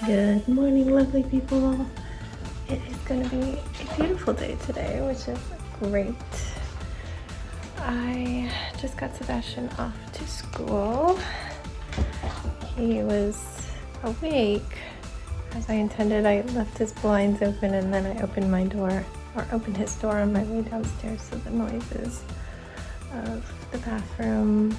Good morning, lovely people. It is going to be a beautiful day today, which is great. I just got Sebastian off to school. He was awake as I intended. I left his blinds open and then I opened his door on my way downstairs so the noises of the bathroom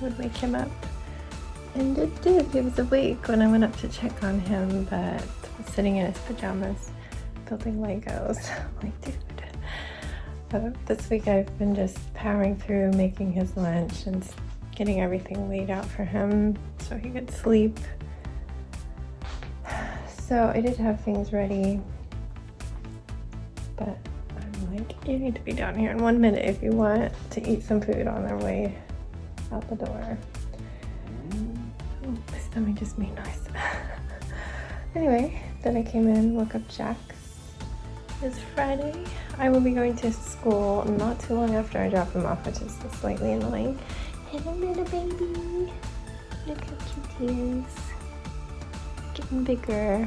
would wake him up. And it did. He was awake when I went up to check on him, but was sitting in his pajamas building Legos. I'm like, dude. This week I've been just powering through making his lunch and getting everything laid out for him so he could sleep. So I did have things ready, but I'm like, you need to be down here in 1 minute if you want to eat some food on their way out the door. My stomach just made noise. Anyway, then I came in, woke up Jax. It's Friday. I will be going to school not too long after I drop him off, which is slightly annoying. Hello, little baby. Look how cute he is. Getting bigger.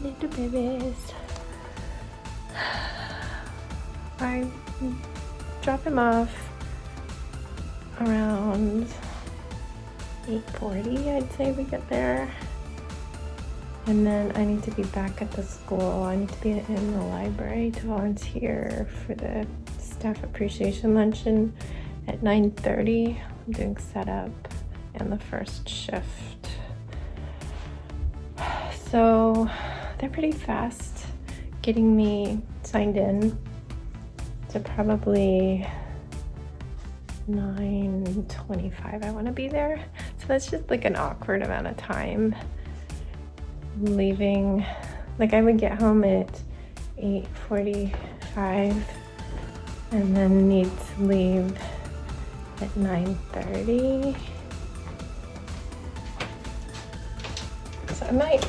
Little babies. I drop him off around 8:40, I'd say we get there. And then I need to be back at the school. I need to be in the library to volunteer for the staff appreciation luncheon at 9:30. I'm doing setup and the first shift. So they're pretty fast getting me signed in to probably 9:25. I want to be there. So that's just like an awkward amount of time leaving. Like I would get home at 8:45 and then need to leave at 9:30. So I might,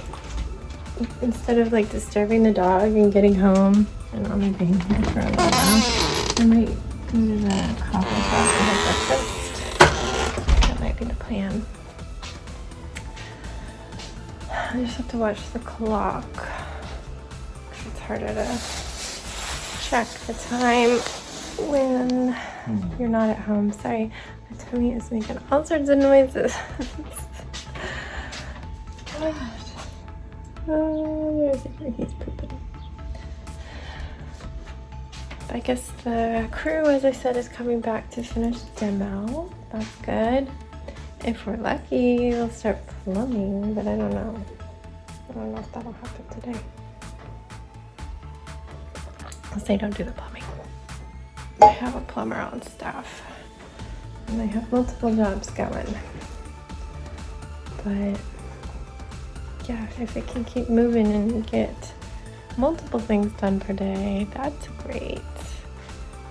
instead of like disturbing the dog and getting home and only being here for a while, I might go to the coffee shop and have breakfast. That might be the plan. I just have to watch the clock. It's harder to check the time when you're not at home. Sorry, my tummy is making all sorts of noises. Oh, he's pooping. I guess the crew, as I said, is coming back to finish demo. That's good. If we're lucky, we'll start plumbing, but I don't know. I don't know if that'll happen today. Unless they don't do the plumbing. I have a plumber on staff, and they have multiple jobs going. But yeah, if it can keep moving and get multiple things done per day, that's great.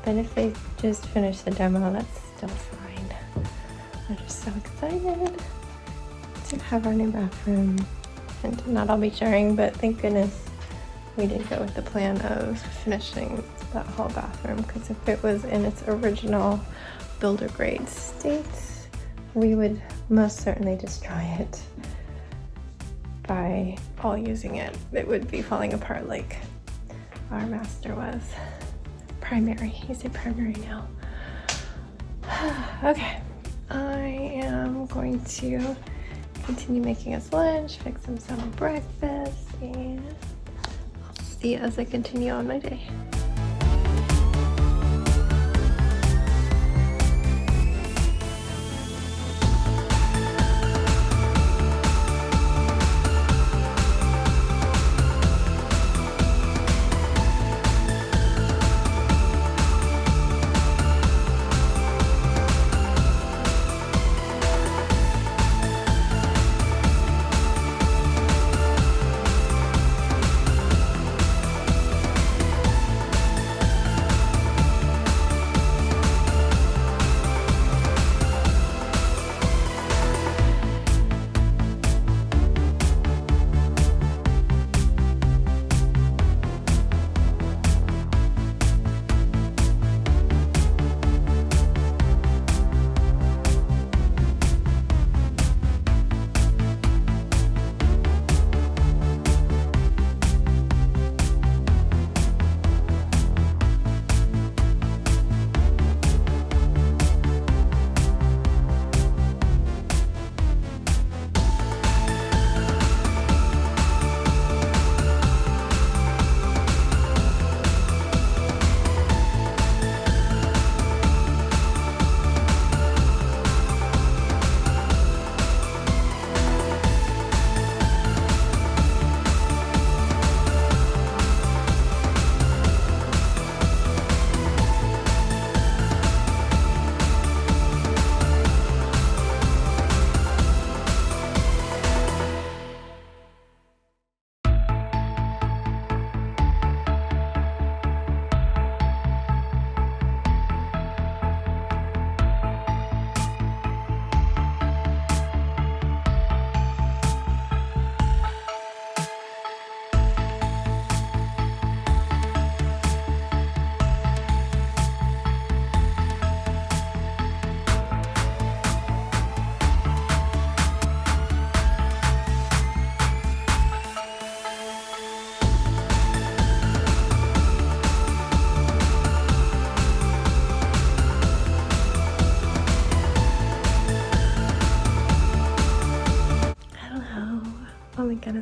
But if they just finish the demo, that's still fine. I'm just so excited to have our new bathroom, and not all be sharing, but thank goodness we did go with the plan of finishing that whole bathroom, because if it was in its original builder grade state, we would most certainly destroy it by all using it. It would be falling apart like our master was. Primary, you say primary now. Okay, I am going to continue making us lunch, fix him some breakfast, and I'll see you as I continue on my day.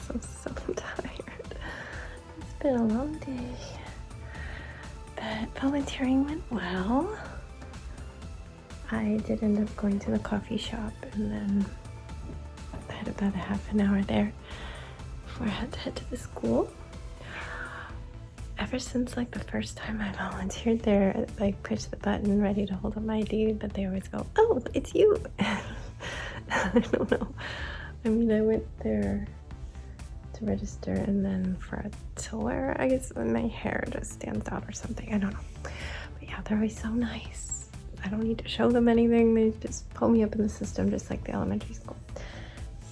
because I'm so tired. It's been a long day. But volunteering went well. I did end up going to the coffee shop, and then I had about a half an hour there before I had to head to the school. Ever since like the first time I volunteered there, I like push the button ready to hold up my ID, but they always go, "Oh, it's you." I don't know. I mean, I went there to register, and then for a tour, I guess my hair just stands out or something. I don't know. But yeah, they're always so nice. I don't need to show them anything. They just pull me up in the system just like the elementary school.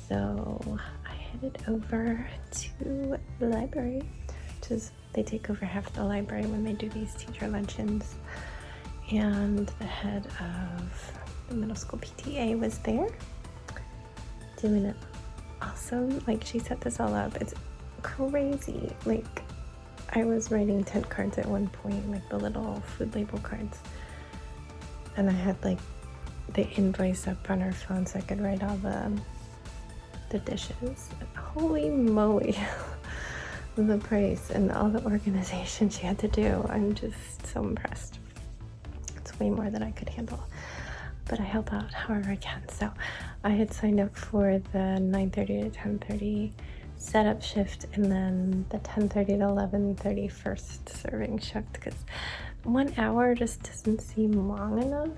So I headed over to the library, which is, they take over half the library when they do these teacher luncheons. And the head of the middle school PTA was there doing it awesome. Like, she set this all up. It's crazy. Like, I was writing tent cards at one point, like the little food label cards, and I had like the invoice up on her phone so I could write all the dishes. Holy moly. The price and all the organization she had to do. I'm just so impressed. It's way more than I could handle, but I help out however I can. So I had signed up for the 9:30 to 10:30 setup shift, and then the 10:30 to 11:30 first serving shift, because 1 hour just doesn't seem long enough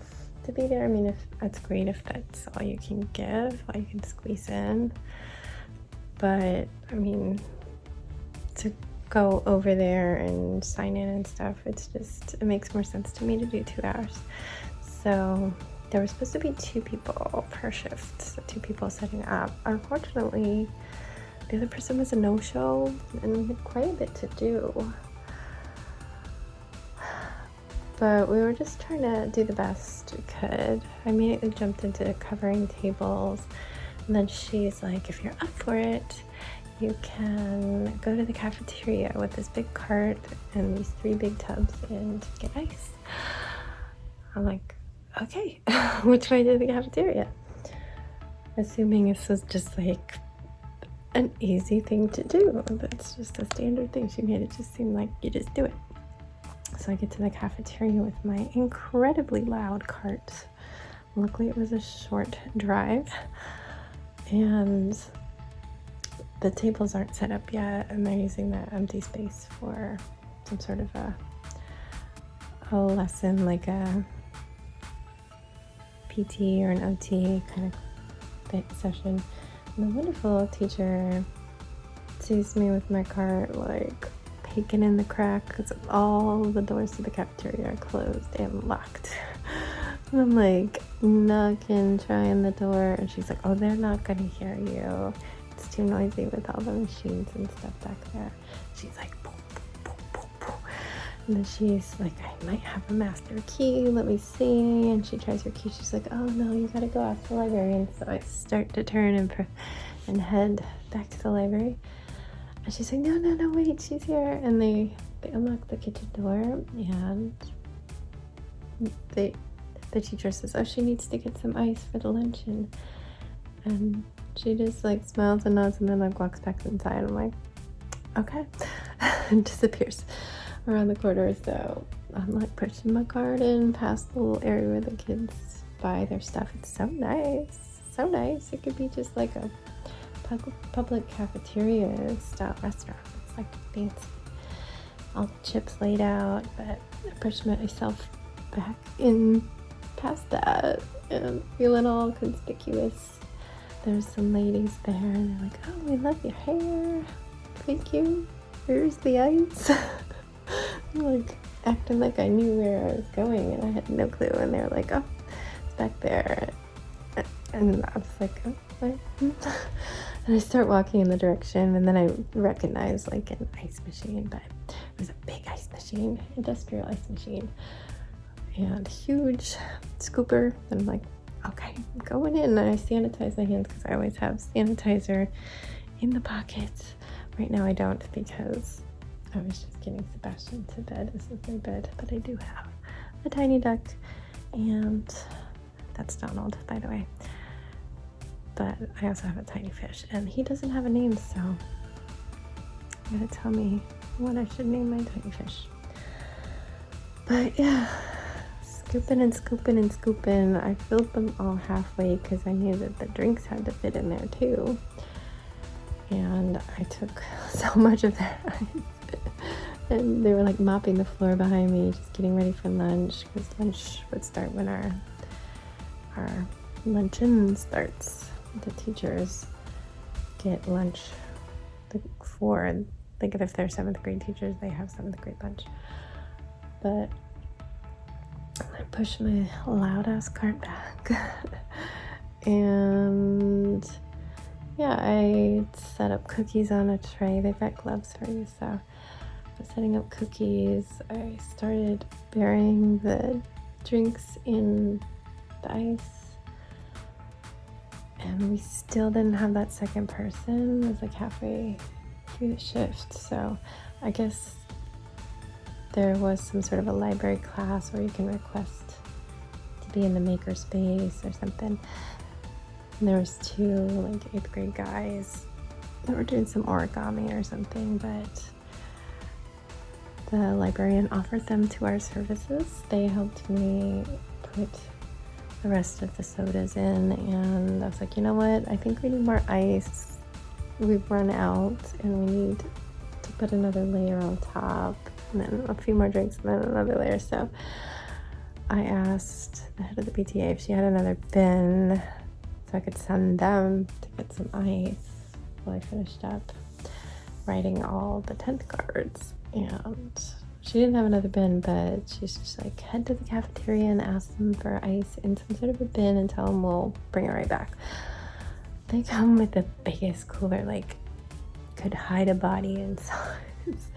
to be there. I mean, if that's great if that's all you can give, all you can squeeze in, but I mean, to go over there and sign in and stuff, it's just, it makes more sense to me to do 2 hours. So there were supposed to be 2 people per shift, so 2 people setting up. Unfortunately, the other person was a no-show and had quite a bit to do. But we were just trying to do the best we could. I immediately jumped into covering tables, and then she's like, if you're up for it, you can go to the cafeteria with this big cart and these 3 big tubs and get ice. I'm like, okay, which way to the cafeteria? Assuming this was just like an easy thing to do. That's just a standard thing. She made it just seem like you just do it. So I get to the cafeteria with my incredibly loud cart. Luckily it was a short drive, and the tables aren't set up yet, and they're using that empty space for some sort of a lesson, like a PT or an OT kind of session. And the wonderful teacher sees me with my cart like peeking in the crack because all the doors to the cafeteria are closed and locked. And I'm like knocking, trying the door, and she's like, oh, they're not gonna hear you. It's too noisy with all the machines and stuff back there. She's like, boom, boom, boom, boom, boom. And then she's like, I might have a master key, let me see. And she tries her key. She's like, oh no, you gotta go out to the library. And so I start to turn and head back to the library. And she's like, no, wait, she's here. And they unlock the kitchen door, and the teacher says, oh, she needs to get some ice for the luncheon. And she just like smiles and nods and then like walks back inside. I'm like, okay. And disappears around the corner. So I'm like pushing my cart in past the little area where the kids buy their stuff. It's so nice. So nice. It could be just like a public cafeteria style restaurant. It's like fancy. All the chips laid out, but I pushed myself back in past that and feeling all conspicuous. There's some ladies there, and they're like, oh, we love your hair. Thank you. Here's the ice. I'm like acting like I knew where I was going, and I had no clue. And they were like, oh, it's back there. And I was like, oh, what? And I start walking in the direction, and then I recognize like an ice machine, but it was a big ice machine, industrial ice machine, and huge scooper. And I'm like, okay, I'm going in. And I sanitize my hands because I always have sanitizer in the pockets. Right now I don't, because I was just getting Sebastian to bed. This is my bed, but I do have a tiny duck, and that's Donald, by the way. But I also have a tiny fish, and he doesn't have a name, so You gotta tell me what I should name my tiny fish. But yeah, scooping and scooping and scooping. I filled them all halfway because I knew that the drinks had to fit in there too. And I took so much of their ice. And they were like mopping the floor behind me, just getting ready for lunch, because lunch would start when our luncheon starts. The teachers get lunch for, like if they're 7th grade teachers, they have 7th grade lunch. But I pushed my loud ass cart back. And yeah, I set up cookies on a tray. They've got gloves for you, so I was setting up cookies. I started burying the drinks in the ice. And we still didn't have that second person. It was like halfway through the shift. So I guess there was some sort of a library class where you can request to be in the maker space or something. And there was 2 like 8th grade guys that were doing some origami or something, but the librarian offered them to our services. They helped me put the rest of the sodas in, and I was like, you know what, I think we need more ice. We've run out and we need to put another layer on top, and then a few more drinks, and then another layer. So I asked the head of the PTA if she had another bin so I could send them to get some ice while I finished up writing all the 10th cards. And she didn't have another bin, but she's just like, head to the cafeteria and ask them for ice in some sort of a bin and tell them we'll bring it right back. They come with the biggest cooler, like could hide a body in size.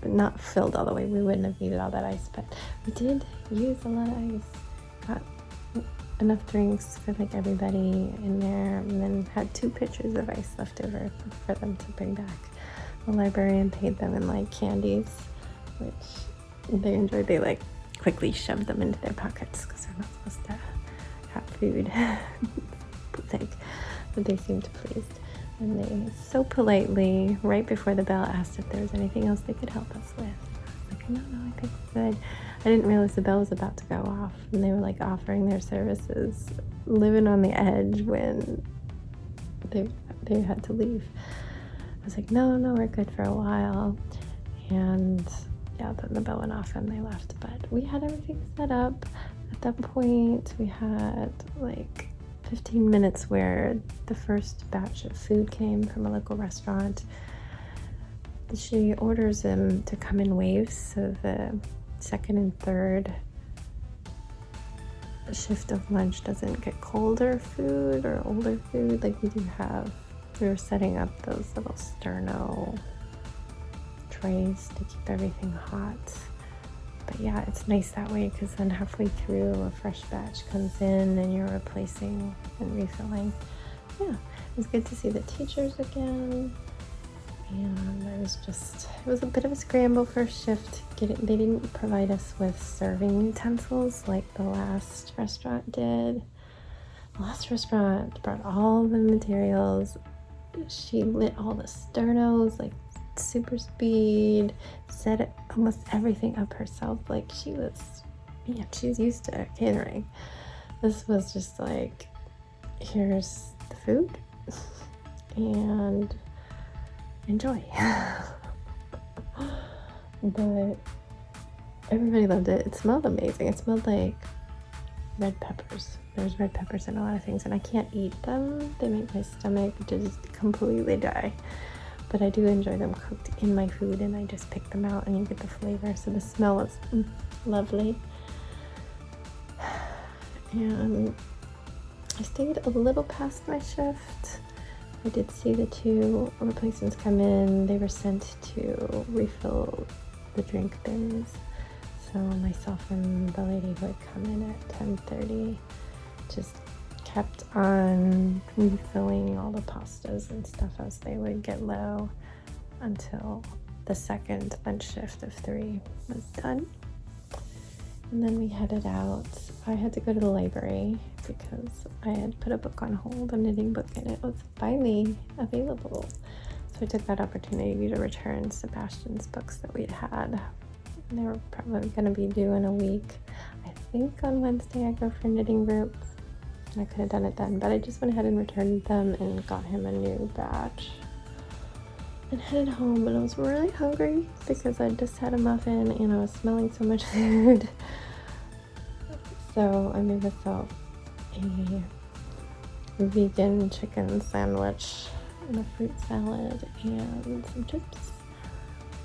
Not filled all the way, we wouldn't have needed all that ice, but we did use a lot of ice. Got enough drinks for like everybody in there, and then had 2 pitchers of ice left over for them to bring back. The librarian paid them in like candies, which they enjoyed. They like quickly shoved them into their pockets because they're not supposed to have food. But they seemed pleased. And they so politely, right before the bell, asked if there was anything else they could help us with. I was like, no, I think we're good. I didn't realize the bell was about to go off, and they were like offering their services, living on the edge when they had to leave. I was like, no, we're good for a while. And yeah, then the bell went off and they left. But we had everything set up. At that point, we had like 15 minutes where the first batch of food came from a local restaurant. She orders them to come in waves, so the second and third shift of lunch doesn't get colder food or older food like we do have. We were setting up those little sterno trays to keep everything hot. But yeah, it's nice that way because then halfway through a fresh batch comes in and you're replacing and refilling. Yeah, it was good to see the teachers again. And it was a bit of a scramble for a shift. They didn't provide us with serving utensils like the last restaurant did. The last restaurant brought all the materials. She lit all the sternos like super speed, set almost everything up herself. Like she's used to catering. This was just like, here's the food and enjoy. But everybody loved it. It smelled amazing. It smelled like red peppers. There's red peppers in a lot of things, and I can't eat them. They make my stomach just completely die. But I do enjoy them cooked in my food, and I just pick them out and you get the flavor. So the smell was lovely. And I stayed a little past my shift. I did see the 2 replacements come in. They were sent to refill the drink bins. So myself and the lady who had come in at 10:30 just kept on refilling all the pastas and stuff as they would get low until the second lunch shift of 3 was done. And then we headed out. I had to go to the library because I had put a book on hold, a knitting book, and it was finally available. So So I took that opportunity to return Sebastian's books that we'd had. They were probably going to be due in a week. I think on Wednesday I go for knitting group. I could have done it then, but I just went ahead and returned them and got him a new batch and headed home. But I was really hungry because I just had a muffin and I was smelling so much food. So I made myself a vegan chicken sandwich and a fruit salad and some chips.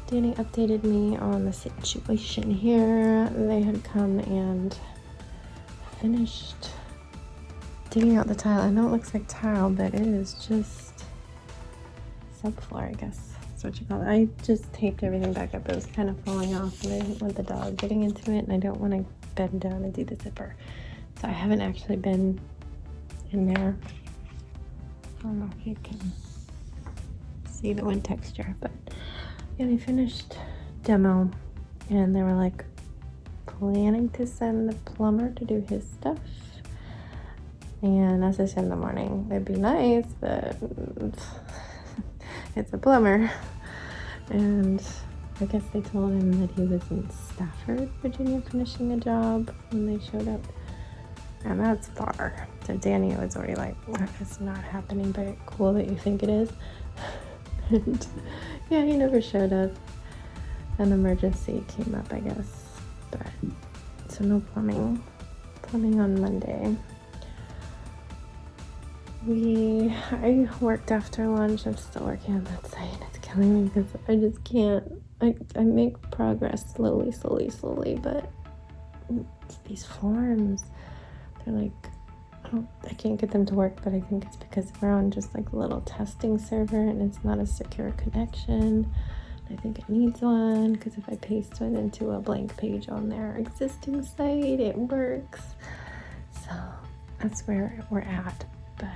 Danny updated me on the situation here. They had come and finished digging out the tile. I know it looks like tile, but it is just subfloor, I guess that's what you call it. I just taped everything back up. It was kind of falling off and I didn't want the dog getting into it, and I don't want to bend down and do the zipper. So I haven't actually been in there. I don't know if you can see the wood texture, but yeah, they finished demo and they were like planning to send the plumber to do his stuff. And as I said in the morning, it'd be nice, but it's a plumber. And I guess they told him that he was in Stafford, Virginia, finishing a job when they showed up. And that's far. So Danny was already like, it's not happening, but cool that you think it is. And yeah, he never showed up. An emergency came up, I guess. But so no plumbing. Plumbing on Monday. I worked after lunch. I'm still working on that site. It's killing me because I just can't. I make progress slowly, but these forms, they're like, I can't get them to work, but I think it's because we're on just like a little testing server and it's not a secure connection. I think it needs one because if I paste it into a blank page on their existing site, it works. So that's where we're at. But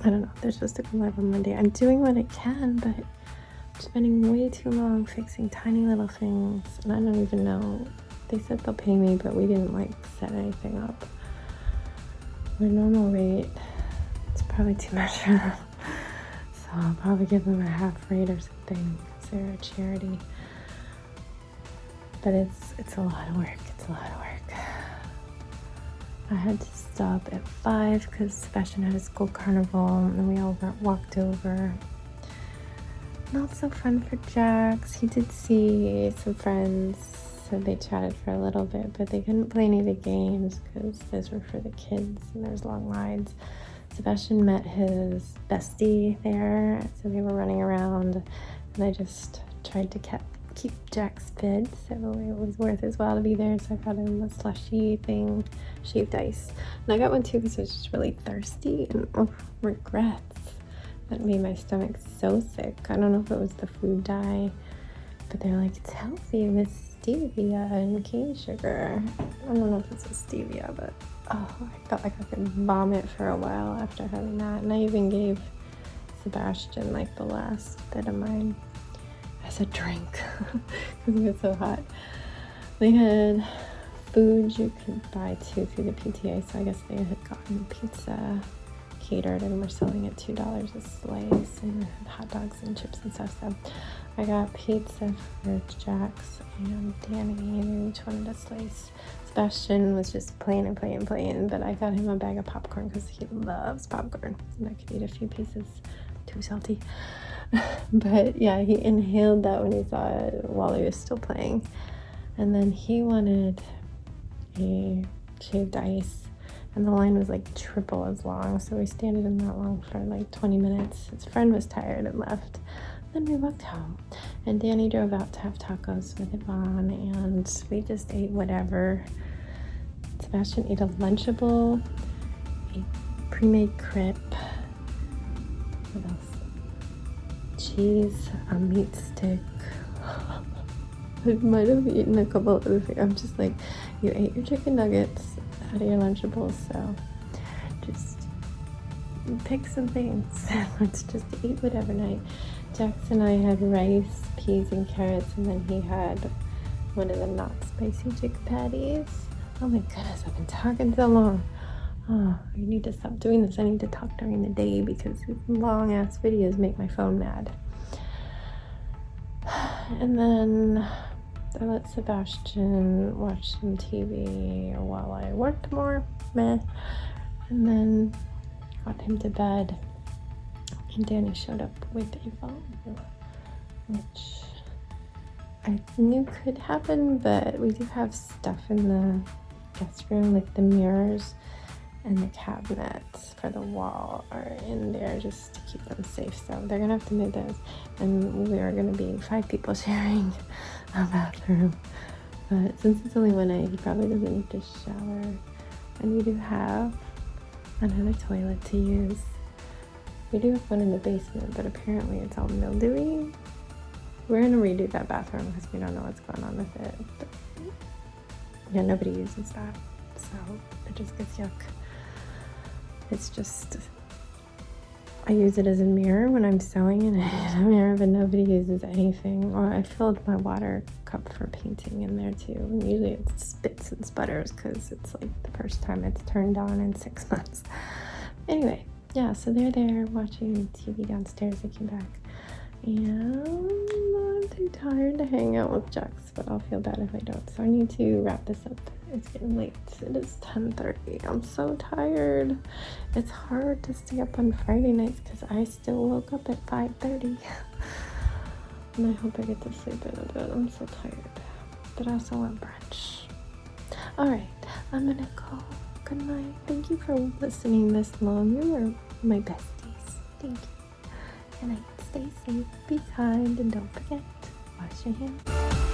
I don't know, they're supposed to go live on Monday. I'm doing what I can, but I'm spending way too long fixing tiny little things, and I don't even know. They said they'll pay me, but we didn't like set anything up. My normal rate, it's probably too much for them. So I'll probably give them a half rate or something because they're a charity. But it's a lot of work. It's a lot of work. I had to stop at 5 because Sebastian had a school carnival and we all walked over. Not so fun for Jax. He did see some friends, so they chatted for a little bit, but they couldn't play any of the games because those were for the kids and there's long rides. Sebastian met his bestie there, so they were running around, and I just tried to keep Jax fed, so it was worth his while to be there. So I got him a slushy thing, shaved ice, and I got one too because I was just really thirsty, and regrets. That made my stomach so sick. I don't know if it was the food dye, but they're like, it's healthy with stevia and cane sugar. I don't know if it's a stevia, but I felt like I could vomit for a while after having that. And I even gave Sebastian like the last bit of mine as a drink because it was so hot. They had food you could buy too through the PTA, so I guess they had gotten pizza catered and were selling at $2 a slice, and hot dogs and chips and stuff. So I got pizza for Jax and Danny. They each wanted a slice. Sebastian was just playing, but I got him a bag of popcorn because he loves popcorn and I could eat a few pieces. Too salty. But yeah, he inhaled that when he saw it while he was still playing. And then he wanted a shaved ice, and the line was like triple as long, so we stayed in that long for like 20 minutes. His friend was tired and left. Then we walked home, and Danny drove out to have tacos with Yvonne, and we just ate whatever. Sebastian ate a Lunchable, a pre-made crepe, what else? Cheese, a meat stick. I might have eaten a couple other things. I'm just like, you ate your chicken nuggets out of your Lunchables, so just pick some things. Let's just eat whatever night. Jax and I had rice, peas, and carrots, and then he had one of the not spicy chicken patties. Oh my goodness, I've been talking so long. Oh, I need to stop doing this. I need to talk during the day because these long ass videos make my phone mad. And then I let Sebastian watch some TV while I worked more. Meh. And then got him to bed. And Danny showed up with a phone, which I knew could happen, but we do have stuff in the guest room, like the mirrors and the cabinets for the wall are in there just to keep them safe. So they're gonna have to move those, and we are gonna be 5 people sharing a bathroom. But since it's only one night, he probably doesn't need to shower. And we do have another toilet to use. We do have one in the basement, but apparently it's all mildewy. We're gonna redo that bathroom because we don't know what's going on with it. But yeah, nobody uses that, so it just gets yuck. It's just, I use it as a mirror when I'm sewing, and I use a mirror, but nobody uses anything. Or I filled my water cup for painting in there too. And usually it spits and sputters because it's like the first time it's turned on in 6 months. Anyway, yeah, so they're there watching TV downstairs. I came back, and I'm too tired to hang out with Jax, but I'll feel bad if I don't. So I need to wrap this up. It's getting late. It is 10:30. I'm so tired. It's hard to stay up on Friday nights because I still woke up at 5:30. And I hope I get to sleep in a bit. I'm so tired. But I also want brunch. Alright, I'm gonna go. Good night. Thank you for listening this long. You are my besties. Thank you. Good night. Stay safe, be kind, and don't forget to wash your hands.